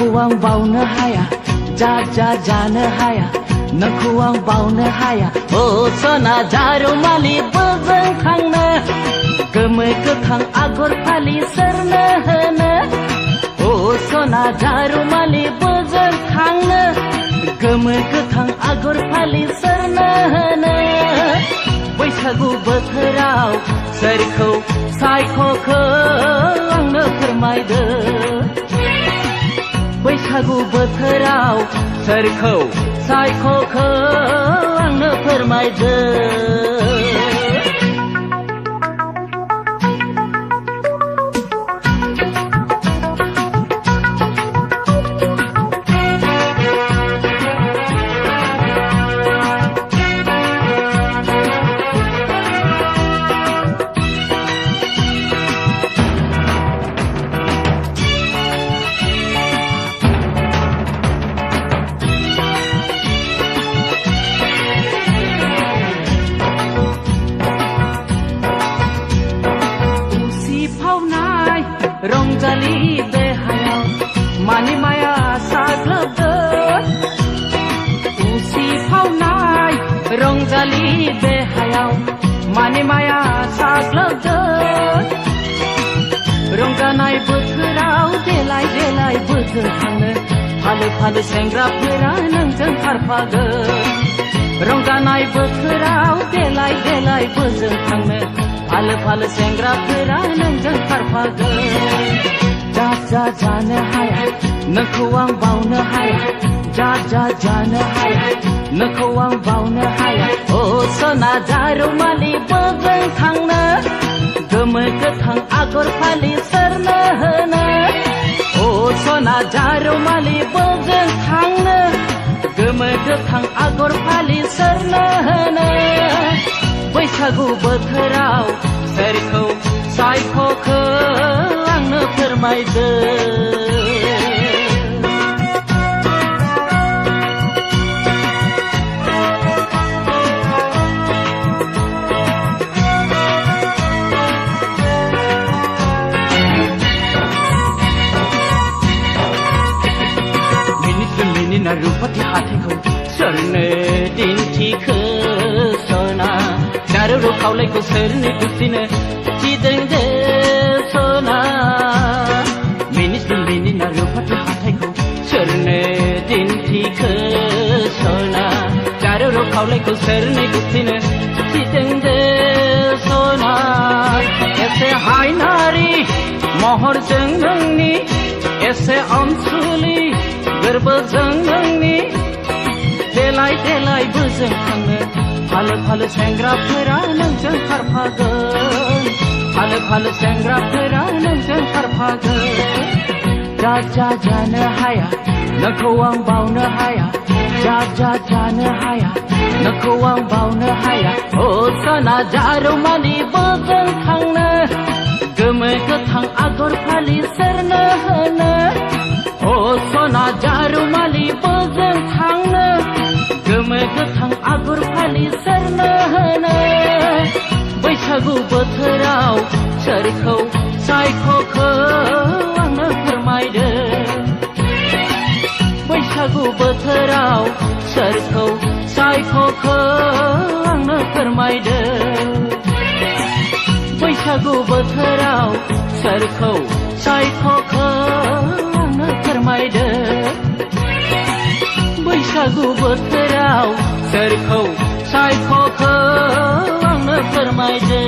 नोंखौ आं बावनो हाया जा जा जानो हाया नोंखौ आं बावनो हाया ओ सना जारुमालि बोजों थांनो गोमो गोथां आगर फालि सोरनो होनो ओ सना जारुमालि बोजों थांनो गोमो गोथां आगर फालि सोरनो होनो बैसागु बोथोराव सोरखौ सायख'खो आंनो फोरमायदो बैसागु बोथोराव सोरखौ सायख'खो आंनो फोरमायदो रंजालि देहायाव मानि माया साग्लोबदो उसिफावनाय रंजालि देहायाव मानि माया साग्लोबदो रंजानाय बोथोराव देलाय देलाय बोथोर थाङो फालो फालो सेंग्राफोरा नोंजों खारफागोन रंजानाय बोथोराव देलाय देलाय बोथोर थाङो फालो फालो सेंग्राफोरा नोंजों खारफागोन जा जा जानो हाया नोंखौ आं बावनो हाया जा जा जानो हाया नोंखौ आं बावनो हाया ओ सना जारुमालि बोजों थांनो गोमो गोथां आगर फालि सोरनो होनो ओ सना जारुमालि बोजों थांनो गोमो गोथां आगर फालि सोरनो होनो बैसागु बोथोराव सोरखौ सायख'खो आंनो फोरमायदो मिनिना रुपाथि हाथायखौ सोरनो दिन्थिखो सना जारौ खावलायखौ सोरनो गुस्थिनो गिदोंदो सना मिनिना रुपाथि हाथायखौ सोरनो दिन्थिखो सना जारौ खावलायखौ सोरनो गुस्थिनो गिदोंदो सना एसे हायनारि महरजों नोंनि एसे अनसुलि गोरबोजों नोंनि देलाय देलाय बोजों थाङो फालो फालो सेंग्राफोरा नोंजों खारफागोन फालो फालो सेंग्राफोरा नोंजों खारफागोन जा जा जानो हाया नोंखौ आं बावनो हाया जा जा जानो हाया नोंखौ आं बावनो हाया ओ सना जारुमालि बोजों थांनो गोमो गोथां आगर फालि सोरनो होनो ओ सना जारुमालि बोजों थांनो गोमो गोथां आगर फालि सोरनो होनो बैसागु बोथोराव सोरखौ सायख'खो आंनो फोरमायदो बैसागु बोथोराव सोरखौ सायख'खो आंनो फोरमायदो बैसागु बोथोराव सोरखौ सायख'खो आंनो फोरमायदो बैसागु बोथोराव सोरखौ सायख'खो आंनो फोरमायदो